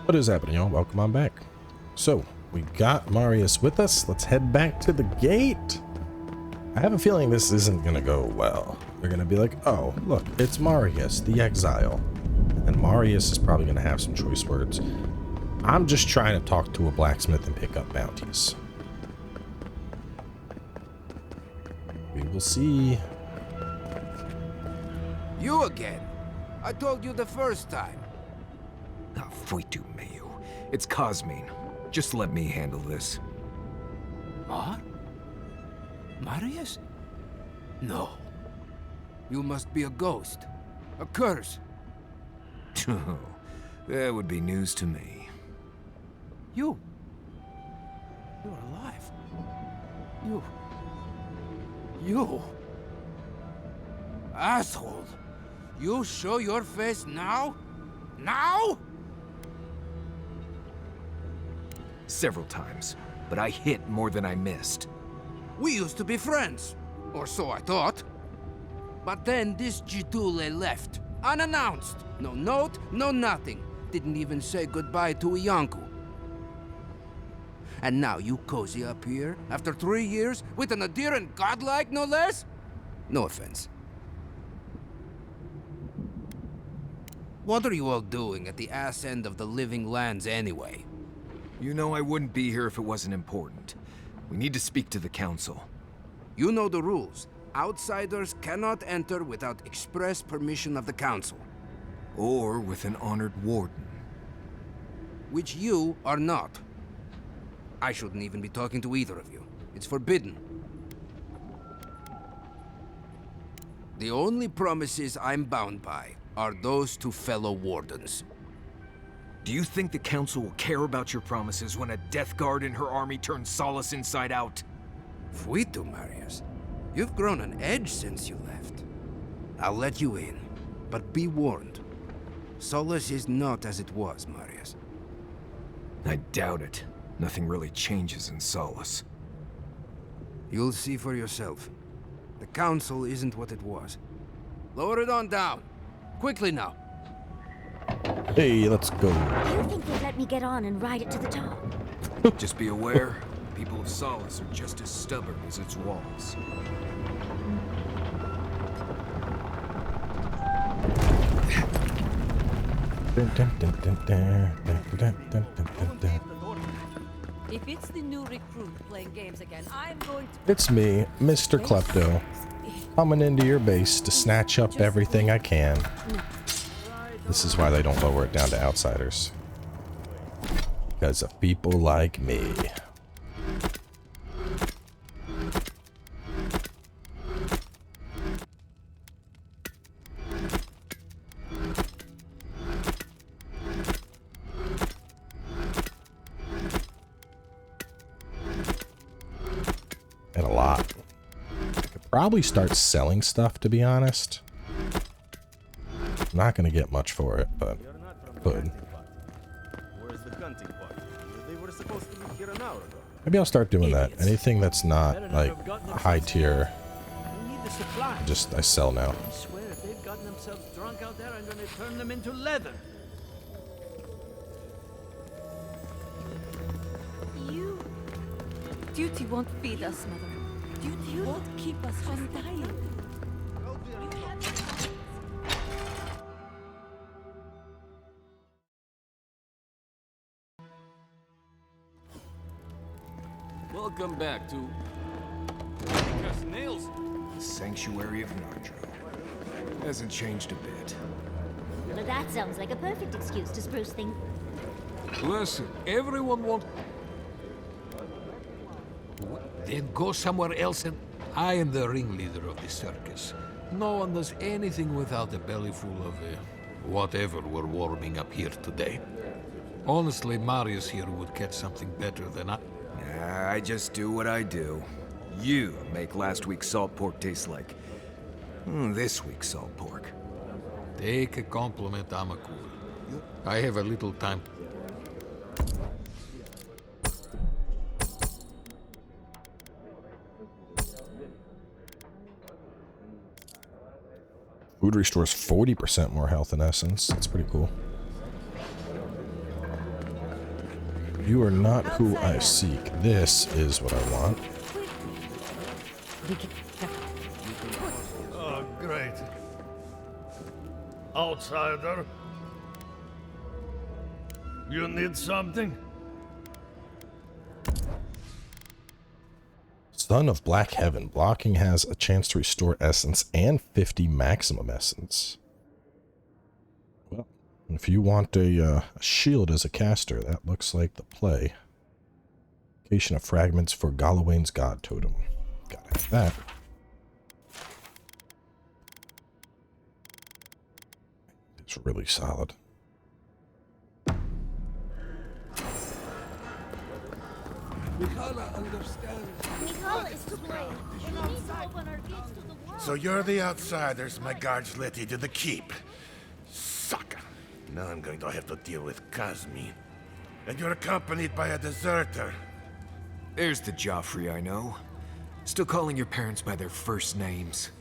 What is happening, y'all? Welcome on back. So, we got Marius with us. Let's head back to the gate. I have a feeling this isn't going to go well. They're going to be like, oh, look, it's Marius, the exile. And Marius is probably going to have some choice words. I'm just trying to talk to a blacksmith and pick up bounties. We will see. You again? I told you the first time. Ah, Fuitu Mayu. It's Cosmine. Just let me handle this. Marius? No. You must be a ghost. A curse. Oh, that would be news to me. You're alive. You. Asshole. You show your face now? Now? Several times, but I hit more than I missed. We used to be friends. Or so I thought. But then this Jitule left. Unannounced. No note, no nothing. Didn't even say goodbye to Iancu. And now you cozy up here, after 3 years, with an Aedyr and godlike, no less? No offense. What are you all doing at the ass end of the living lands anyway? You know I wouldn't be here if it wasn't important. We need to speak to the council. You know the rules. Outsiders cannot enter without express permission of the council. Or with an honored warden. Which you are not. I shouldn't even be talking to either of you. It's forbidden. The only promises I'm bound by are those to fellow wardens. Do you think the council will care about your promises when a death guard in her army turns Solace inside out? Fuitu, Marius. You've grown an edge since you left. I'll let you in, but be warned. Solace is not as it was, Marius. I doubt it. Nothing really changes in Solace. You'll see for yourself. The council isn't what it was. Lower it on down. Quickly now. Hey, let's go. You think they'd let me get on and ride it to the top? Just be aware, people of Solace are just as stubborn as its walls. If it's the new recruit playing games again, I'm going to... It's me, Mr. Klepto, coming into your base to snatch up everything I can. This is why they don't lower it down to outsiders. Because of people like me. And a lot. I could probably start selling stuff, to be honest. Not gonna get much for it, but could. Maybe I'll start doing that. Anything that's not like high tier, I sell now. I swear if they've gotten themselves drunk out there, I'm gonna turn them into leather. You... Duty won't feed us, Mother. Duty won't keep us from dying. Welcome back to... Nails. The Sanctuary of Nardro. Hasn't changed a bit. Well, that sounds like a perfect excuse to spruce things. Listen, everyone wants... Then go somewhere else and... I am the ringleader of the circus. No one does anything without a belly full of whatever we're warming up here today. Honestly, Marius here would catch something better than I... I just do what I do. You make last week's salt pork taste like... this week's salt pork. Take a compliment, Amakul. I have a little time. Food restores 40% more health in essence. That's pretty cool. You are not who I seek. This is what I want. Oh, great. Outsider. You need something? Son of Black Heaven. Blocking has a chance to restore essence and 50 maximum essence. Well, if you want a shield as a caster, that looks like the play. Location of fragments for Galawain's God Totem. Gotta have that. It's really solid. Mikala understands. Mikala is to blame. We need to open our gates to the world. So you're the outsiders my guards let you to the keep. Sucker. Now I'm going to have to deal with Kazmi. And you're accompanied by a deserter. There's the Joffrey I know. Still calling your parents by their first names.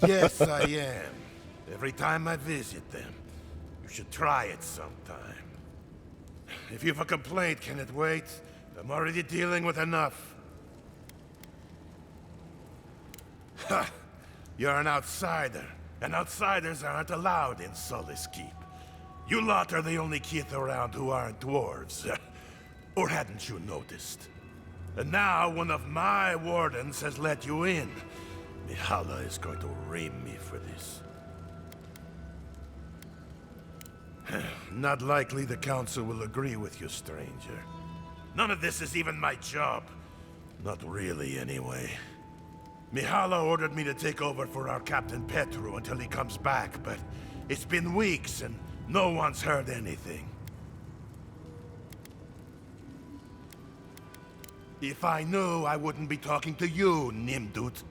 Yes, I am. Every time I visit them. You should try it sometime. If you've a complaint, can it wait? I'm already dealing with enough. Ha! You're an outsider, and outsiders aren't allowed in Solace Keep. You lot are the only kith around who aren't dwarves. Or hadn't you noticed? And now one of my wardens has let you in. Mihala is going to ream me for this. Not likely the council will agree with you, stranger. None of this is even my job. Not really, anyway. Mihala ordered me to take over for our Captain Petru until he comes back, but it's been weeks and no one's heard anything. If I knew, I wouldn't be talking to you, Nimdut.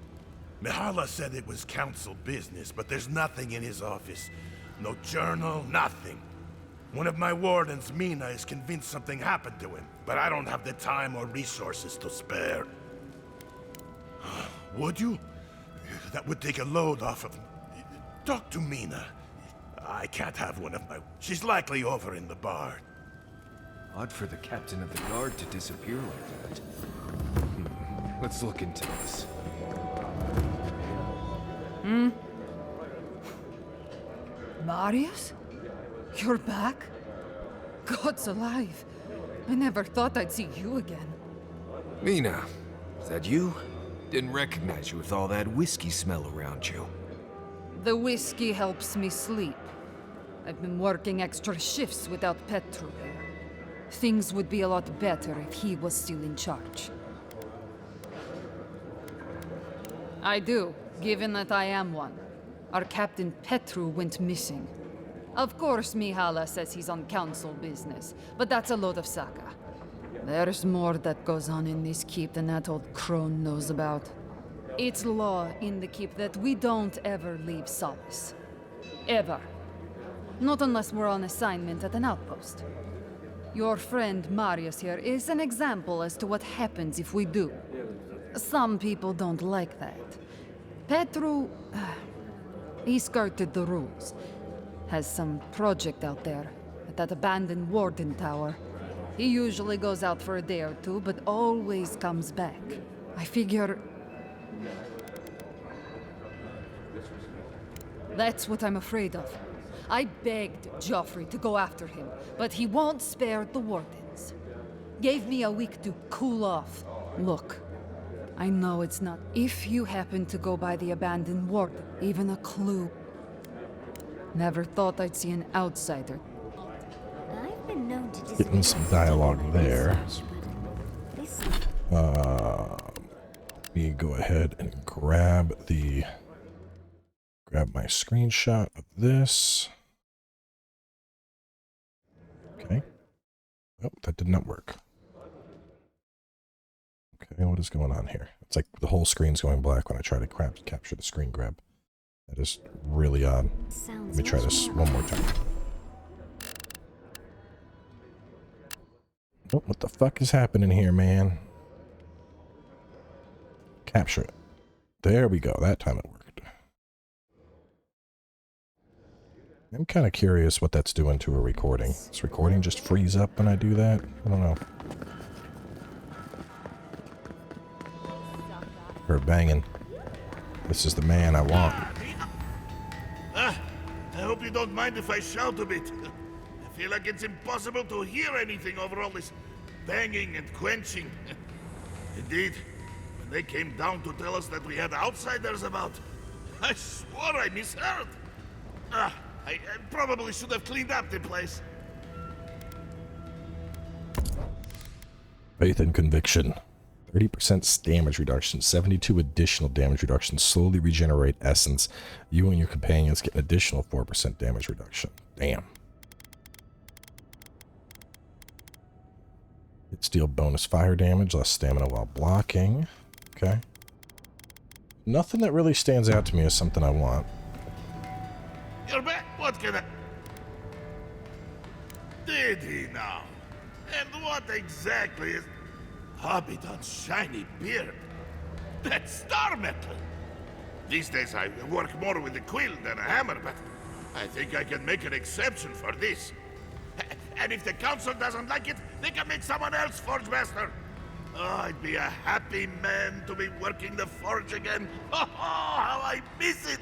Mihala said it was council business, but there's nothing in his office. No journal, nothing. One of my wardens, Mina, is convinced something happened to him, but I don't have the time or resources to spare. Would you? That would take a load off of... Talk to Mina. I can't have one of my... She's likely over in the bar. Odd for the captain of the guard to disappear like that. Let's look into this. Marius? You're back? God's alive. I never thought I'd see you again. Mina, is that you? Didn't recognize you with all that whiskey smell around you. The whiskey helps me sleep. I've been working extra shifts without Petru here. Things would be a lot better if he was still in charge. I do, given that I am one. Our Captain Petru went missing. Of course, Mihala says he's on council business, but that's a load of saga. There's more that goes on in this keep than that old crone knows about. It's law in the keep that we don't ever leave Solace. Ever. Not unless we're on assignment at an outpost. Your friend Marius here is an example as to what happens if we do. Some people don't like that. Petru... he skirted the rules. Has some project out there, at that abandoned warden tower. He usually goes out for a day or two, but always comes back. I figure... That's what I'm afraid of. I begged Joffrey to go after him, but he won't spare the wardens. Gave me a week to cool off. Look, I know it's not... If you happen to go by the abandoned warden, even a clue... Never thought I'd see an outsider. I've been known to Getting some dialogue there. Let me go ahead and grab my screenshot of this. Okay. Oh, that did not work. Okay, what is going on here? It's like the whole screen's going black when I try to capture the screen grab. That is really odd. Let me try this one more time. Oh, what the fuck is happening here, man? Capture it. There we go. That time it worked. I'm kind of curious what that's doing to a recording. Does recording just freeze up when I do that? I don't know. Her banging. This is the man I want. I hope you don't mind if I shout a bit. I feel like it's impossible to hear anything over all this banging and quenching. Indeed, when they came down to tell us that we had outsiders about, I swore I misheard. I probably should have cleaned up the place. Faith and conviction. 30% damage reduction, 72 additional damage reduction, slowly regenerate essence. You and your companions get an additional 4% damage reduction. Damn. Hit steal bonus fire damage, less stamina while blocking. Okay. Nothing that really stands out to me as something I want. You're back? What can I... Did he now? And what exactly is... Hobbiton's shiny beard? That's star metal! These days I work more with a quill than a hammer, but I think I can make an exception for this. And if the council doesn't like it, they can make someone else forge master. Oh, I'd be a happy man to be working the forge again. Oh, how I miss it!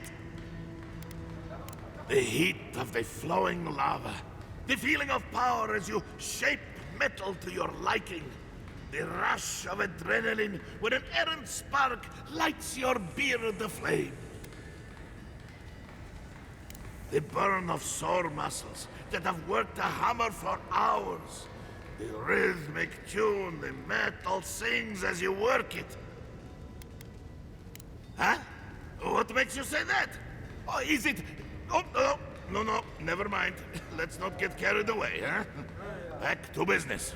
The heat of the flowing lava. The feeling of power as you shape metal to your liking. The rush of adrenaline when an errant spark lights your beard aflame. The burn of sore muscles that have worked a hammer for hours. The rhythmic tune the metal sings as you work it. Huh? What makes you say that? Oh, is it... Oh, no, never mind. Let's not get carried away, huh? Back to business.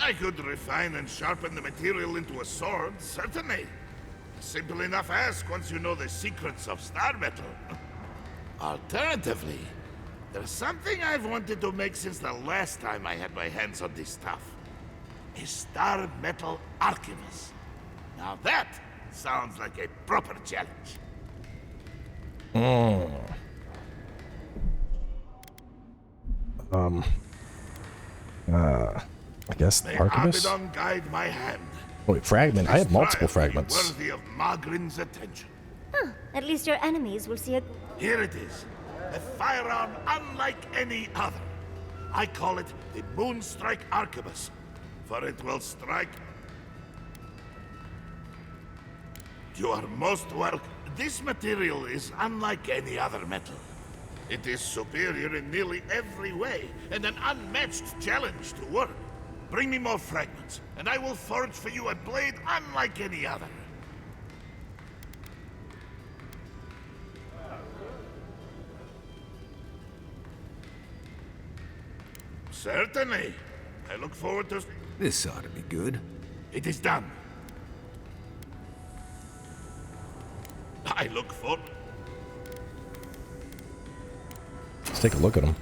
I could refine and sharpen the material into a sword, certainly. A simple enough ask once you know the secrets of star metal. Alternatively, there's something I've wanted to make since the last time I had my hands on this stuff. A star metal archivist. Now that sounds like a proper challenge. I guess the archivist? May guide my hand. Oh, wait, fragment. I have multiple fragments. Worthy of Magrin's attention. Huh. At least your enemies will see a... Here it is. A firearm unlike any other. I call it the Moonstrike Arquebus, for it will strike... You are most welcome. This material is unlike any other metal. It is superior in nearly every way, and an unmatched challenge to work. Bring me more fragments, and I will forge for you a blade unlike any other. Certainly. I look forward to... This ought to be good. It is done. I look forward... Let's take a look at them.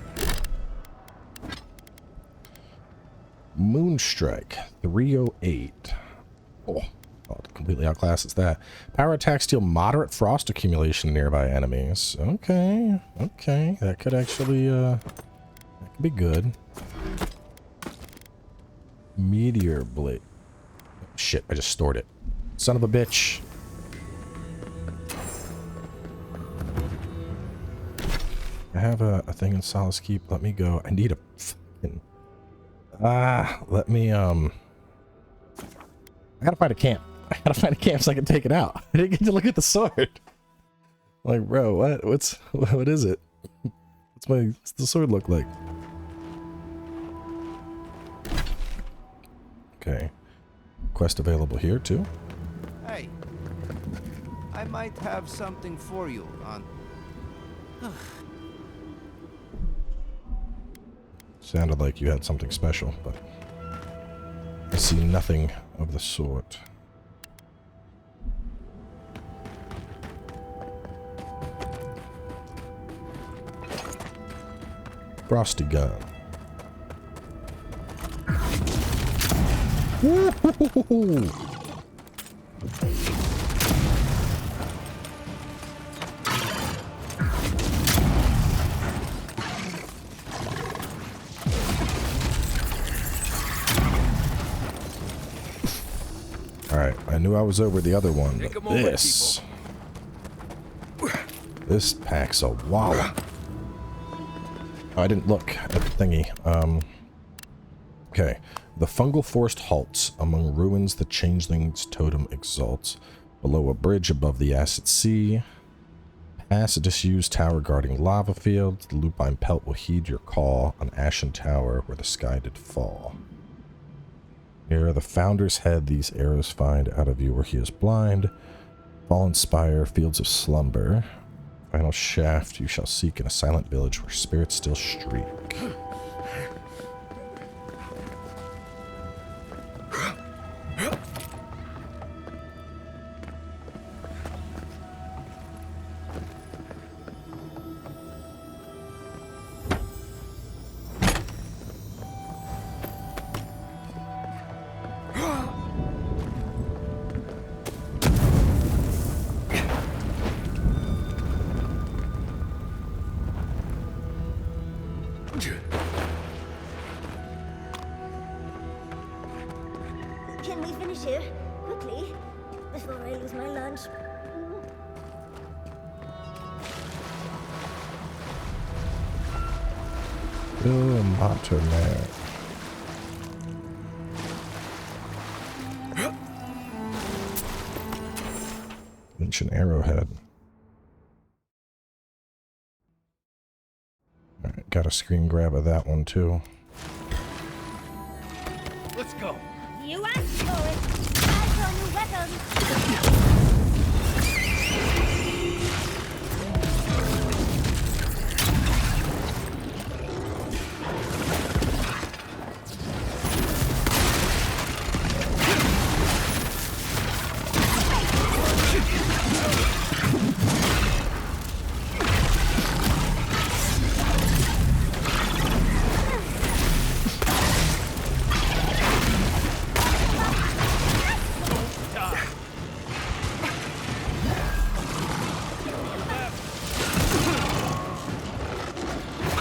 Moonstrike 308. Oh, completely outclasses that. Power attacks deal moderate frost accumulation to nearby enemies. Okay, that could actually that could be good. Meteor blade. Shit, I just stored it. Son of a bitch. I have a thing in Solace Keep. Let me go. I need a fucking... let me, I gotta find a camp. I gotta find a camp so I can take it out. I didn't get to look at the sword. Like, bro, what is it? What's the sword look like? Okay. Quest available here, too. Hey, I might have something for you on... Sounded like you had something special, but I see nothing of the sort. Frosty gun. Woo-hoo-hoo-hoo-hoo. Alright, I knew I was over the other one, but this... This pack's a wallop. Oh, I didn't look at the thingy. Okay. The fungal forest halts. Among ruins, the changeling's totem exalts. Below a bridge above the acid sea. Past a disused tower guarding lava fields. The lupine pelt will heed your call. An ashen tower where the sky did fall. Here the founder's head these arrows find out of you where he is blind. Fallen spire, fields of slumber. Final shaft you shall seek in a silent village where spirits still streak. Can we finish here? Quickly, before I lose my lunch. Oh, Matriarch. Ancient arrowhead. Alright, got a screen grab of that one too. Let's go. You asked for it. I've got new weapons.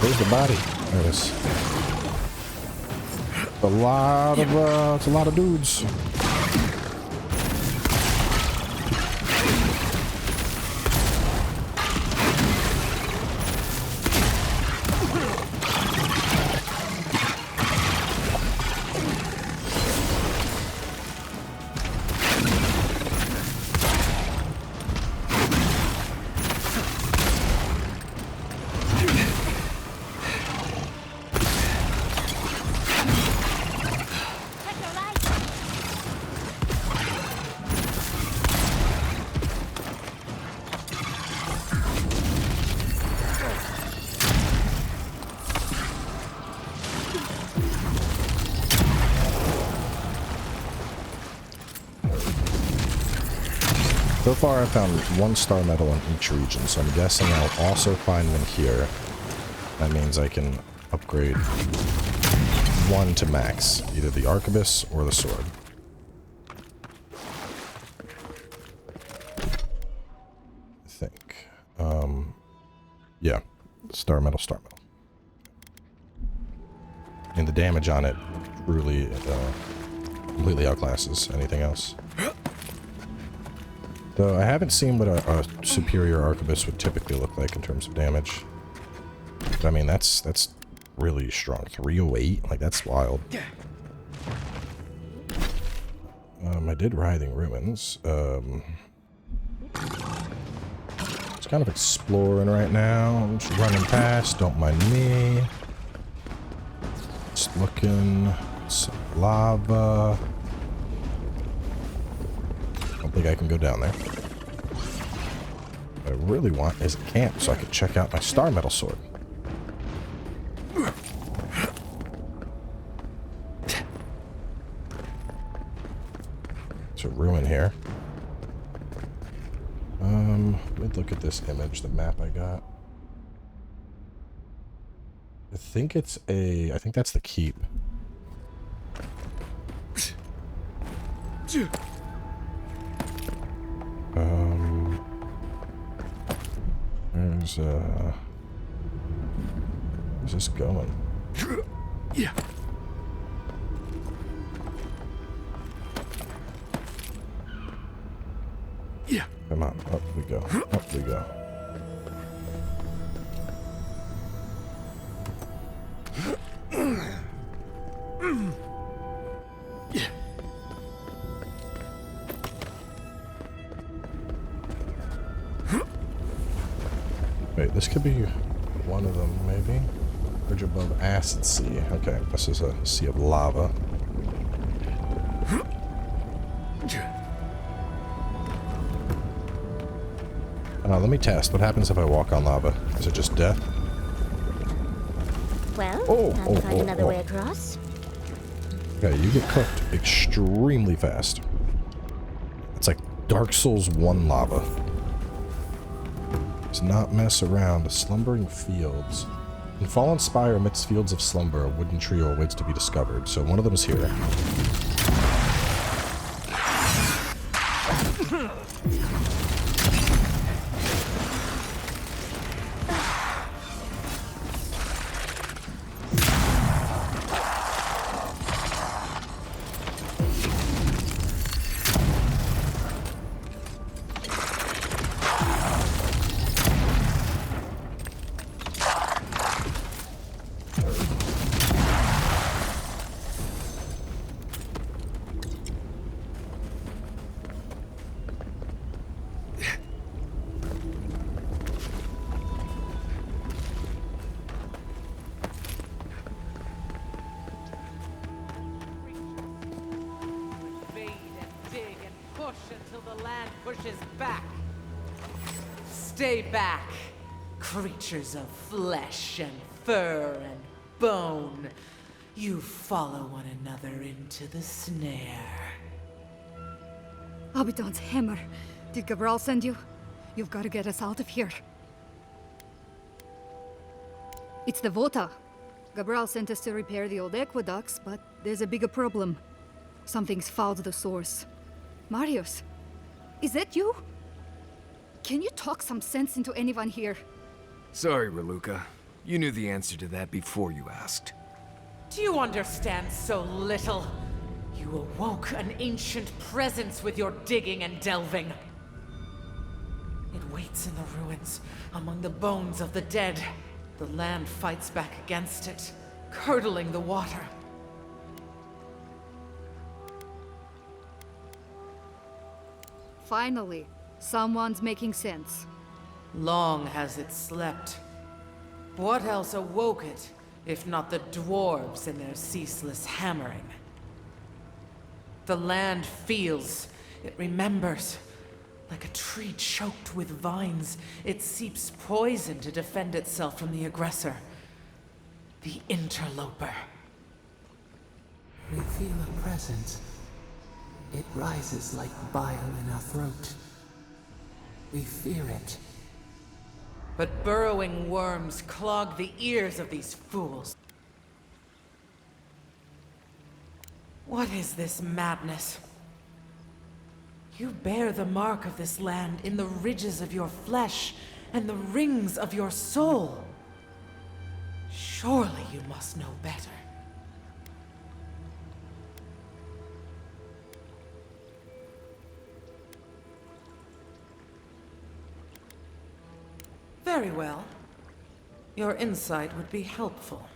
There's the body. There it is. It's a lot of dudes. So far I've found 1 star medal in each region, so I'm guessing I'll also find them here. That means I can upgrade 1 to max, either the arquebus or the sword. I think. Yeah. Star medal, star medal. And the damage on it truly completely outclasses anything else. Though I haven't seen what a superior arquebus would typically look like in terms of damage. But I mean, that's really strong. 308? Like, that's wild. I did Writhing Ruins. Just kind of exploring right now. I'm just running past. Don't mind me. Just looking. Some lava. Don't think I can go down there. What I really want is a camp so I can check out my star metal sword. It's a ruin here. Let me look at this image, the map I got. I think that's the keep. Where's this going? Yeah. Come on, up we go. Up we go. Wait, this could be one of them, maybe? Bridge above Acid Sea. Okay, this is a sea of lava. Let me test. What happens if I walk on lava? Is it just death? Well, time to find another way across. Okay, you get cooked extremely fast. It's like Dark Souls 1 lava. Does not mess around. Slumbering fields. In Fallen Spire, amidst fields of slumber, a wooden trio awaits to be discovered. So one of them is here. Stay back, creatures of flesh and fur and bone. You follow one another into the snare. Abaddon's hammer. Did Gabral send you? You've got to get us out of here. It's the Vota. Gabral sent us to repair the old aqueducts, but there's a bigger problem. Something's fouled the source. Marius, is that you? Can you talk some sense into anyone here? Sorry, Raluca. You knew the answer to that before you asked. Do you understand so little? You awoke an ancient presence with your digging and delving. It waits in the ruins, among the bones of the dead. The land fights back against it, curdling the water. Finally, someone's making sense. Long has it slept. What else awoke it, if not the dwarves and their ceaseless hammering? The land feels, it remembers. Like a tree choked with vines, it seeps poison to defend itself from the aggressor. The interloper. We feel a presence. It rises like bile in our throat. We fear it. But burrowing worms clog the ears of these fools. What is this madness? You bear the mark of this land in the ridges of your flesh and the rings of your soul. Surely you must know better. Very well. Your insight would be helpful.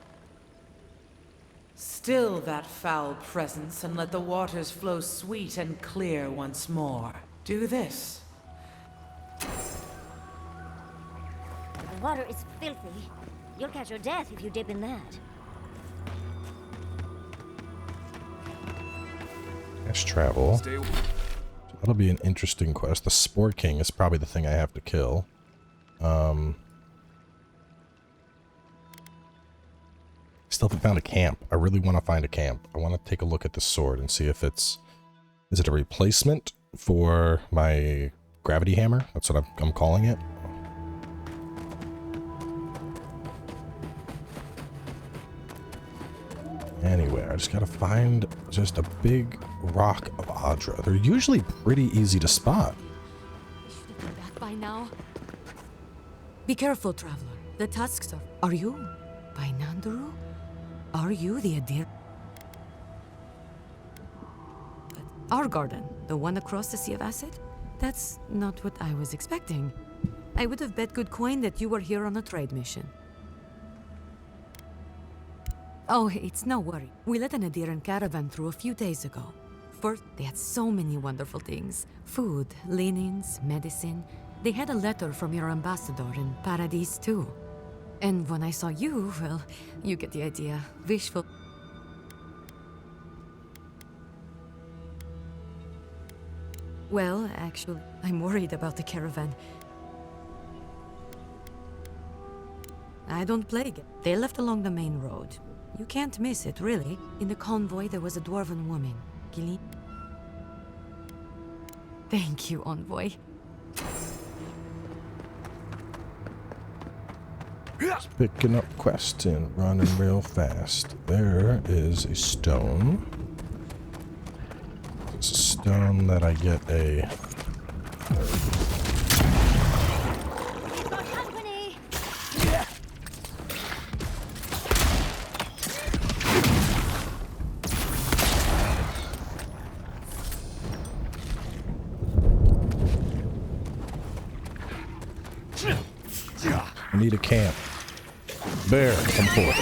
Still that foul presence and let the waters flow sweet and clear once more. Do this. The water is filthy. You'll catch your death if you dip in that. Let's travel. That'll be an interesting quest. The Spore King is probably the thing I have to kill. Still haven't found a camp. I really want to find a camp. I want to take a look at the sword and see if it's... Is it a replacement for my gravity hammer? That's what I'm calling it. Anyway, I just gotta find just a big rock of Aedyr. They're usually pretty easy to spot. Should have been back by now. Be careful, traveler. The tusks of... Are you by Nanduru? Are you the Aedyr? Our garden, the one across the Sea of Acid? That's not what I was expecting. I would have bet good coin that you were here on a trade mission. Oh, it's no worry. We let an Aedyr caravan through a few days ago. First, they had so many wonderful things. Food, linens, medicine. They had a letter from your ambassador in Paradise too. And when I saw you, well, you get the idea. Wishful. Well, actually, I'm worried about the caravan. I don't plague it. They left along the main road. You can't miss it, really. In the convoy, there was a dwarven woman. Gilly. Thank you, envoy. Just picking up quests and running real fast. There is a stone. It's a stone that I get a... I need a camp. Bear, come forth.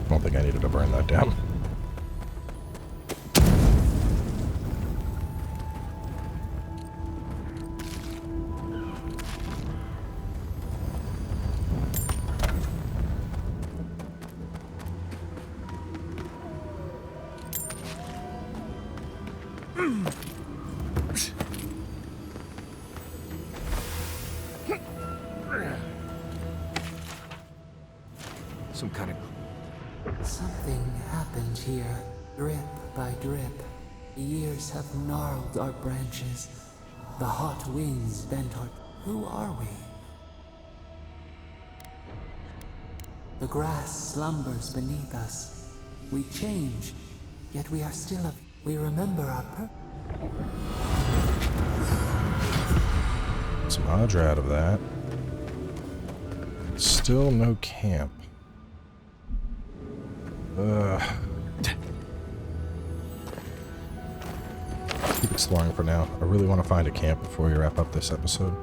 I don't think I needed to burn that down. Some kind of... Something happened here, drip by drip. The years have gnarled our branches. The hot winds bent our... Who are we? The grass slumbers beneath us. We change, yet we are still a... We remember our Some Aedyr out of that. Still no camp. Keep exploring for now. I really want to find a camp before we wrap up this episode.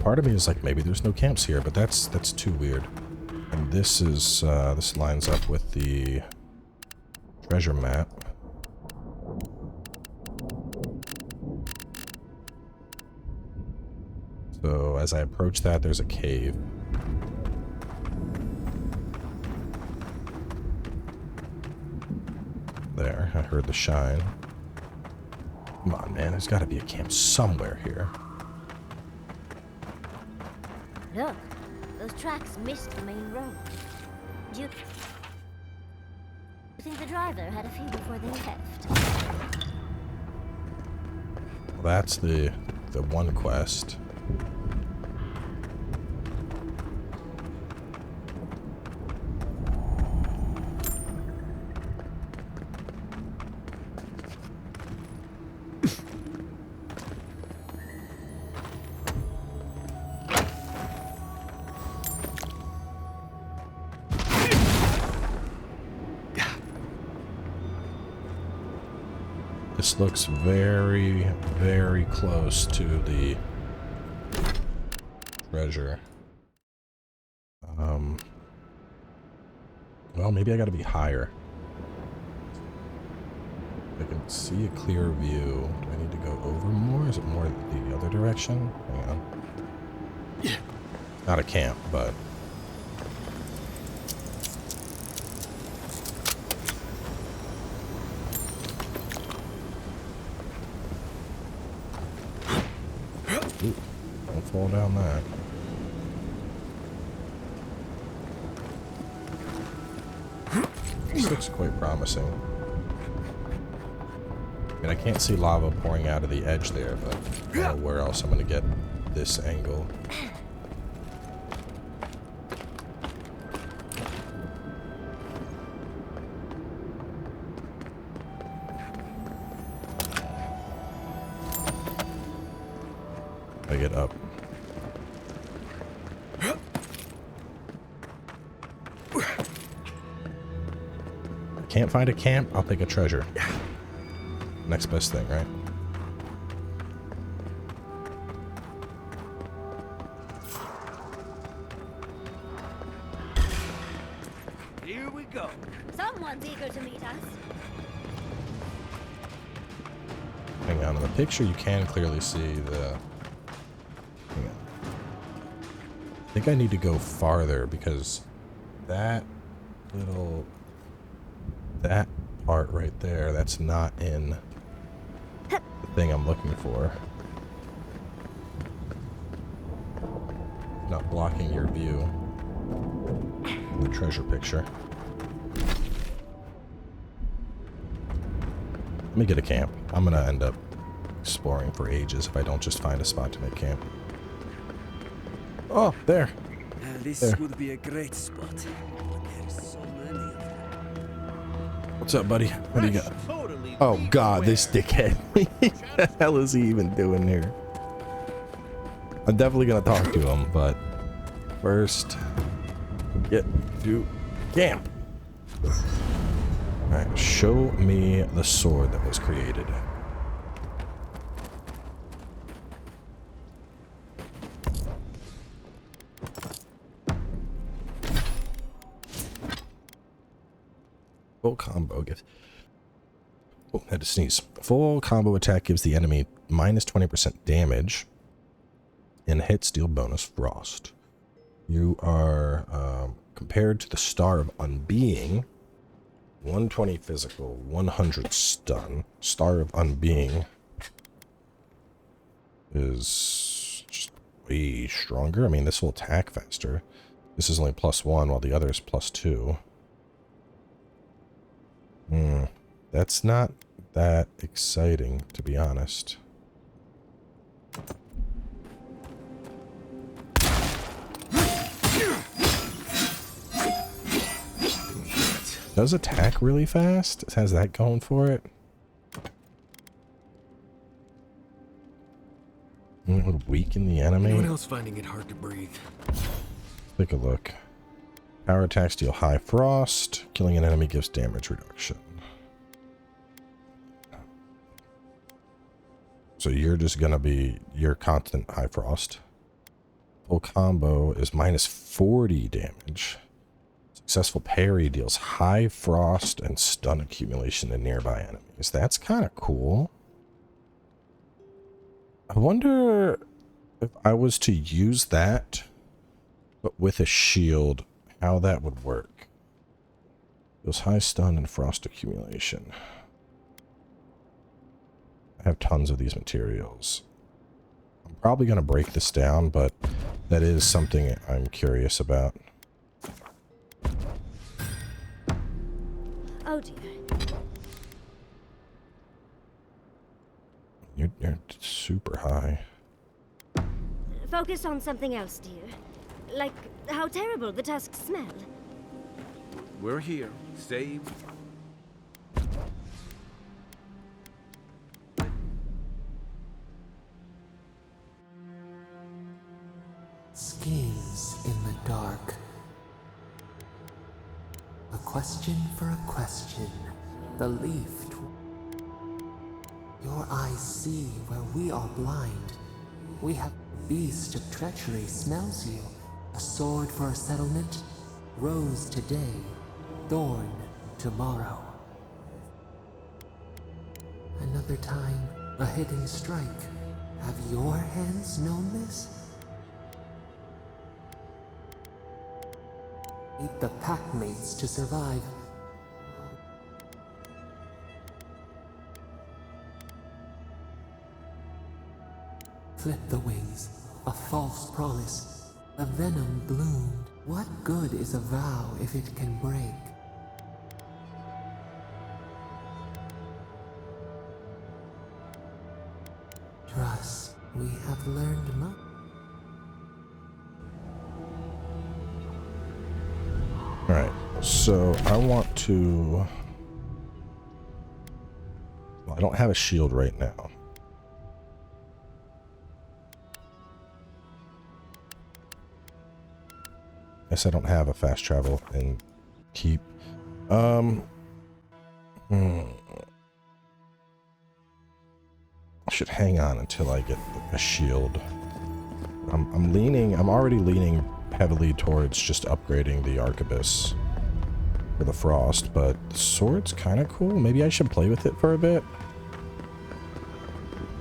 Part of me is like, maybe there's no camps here, but that's too weird. And this is this lines up with the treasure map. So as I approach that, there's a cave. There, I heard the shine. Come on, man, there's got to be a camp somewhere here. Look, those tracks missed the main road. Do you think the driver had a few before they left? Well, that's the one quest. This looks very, very close to the treasure. Well, maybe I gotta be higher. I can see a clear view. Do I need to go over more? Is it more the other direction? Hang on. Not a camp, but... Ooh, don't fall down that. This looks quite promising. I mean, I can't see lava pouring out of the edge there, but I don't know where else I'm going to get this angle. I get up. Can't find a camp? I'll pick a treasure. Next best thing, right? Here we go. Someone's eager to meet us. Hang on, in the picture you can clearly see the... Hang on. I think I need to go farther because that little... that part right there, that's not in the thing I'm looking for. Not blocking your view in the treasure picture. Let me get a camp. I'm gonna end up exploring for ages if I don't just find a spot to make camp. Oh, there. This There. would be a great spot. But there's so many of them. What's up, buddy? What do you got? Oh god, this dickhead. What the hell is he even doing here? I'm definitely gonna talk to him, but first, get to camp. Alright, show me the sword that was created. Full combo gives... Oh, had to sneeze. Full combo attack gives the enemy minus 20% damage and hits deal bonus frost. You are compared to the Star of Unbeing. 120 physical, 100 stun. Star of Unbeing is just way stronger. I mean, this will attack faster. This is only +1 while the other is +2. That's not that exciting, to be honest. Does attack really fast? It has that going for it. It would weaken the enemy. Anyone else finding it hard to breathe? Take a look. Power attacks deal high frost. Killing an enemy gives damage reduction. So you're just gonna be your constant high frost. Full combo is minus 40 damage. Successful parry deals high frost and stun accumulation to nearby enemies. That's kind of cool. I wonder if I was to use that, but with a shield, how that would work. Deals high stun and frost accumulation. I have tons of these materials. I'm probably going to break this down, but that is something I'm curious about. Oh dear. You're super high. Focus on something else, dear. Like how terrible the tusks smell. We're here. Saved. Schemes in the dark. A question for a question. The leaf. Your eyes see where we are blind. We have a beast of treachery smells you. A sword for a settlement, rose today, thorn tomorrow. Another time, a hidden strike. Have your hands known this? Need the packmates to survive. Flip the wings, a false promise. A venom bloomed. What good is a vow if it can break? Trust, we have learned much. Alright, so I want to... Well, I don't have a shield right now. Guess I don't have a fast travel and keep. I should hang on until I get a shield. I'm already leaning heavily towards just upgrading the arquebus for the frost, but the sword's kind of cool. Maybe I should play with it for a bit.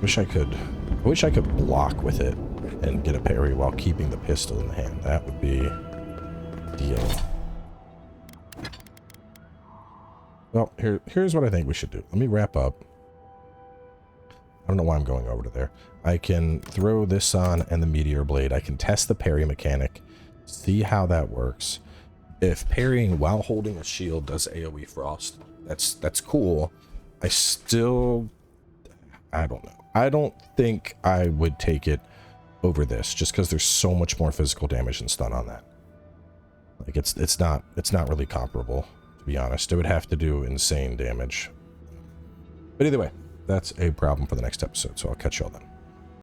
I wish I could block with it and get a parry while keeping the pistol in the hand. That would be deal. Well, here's what I think we should do. Let me wrap up. I don't know why I'm going over to there. I can throw this on and the meteor blade. I can test the parry mechanic, see how that works. If parrying while holding a shield does AoE frost, that's cool. I don't know. I don't think I would take it over this just because there's so much more physical damage and stun on that. Like it's not really comparable, to be honest. It would have to do insane damage. But either way, that's a problem for the next episode, so I'll catch y'all then.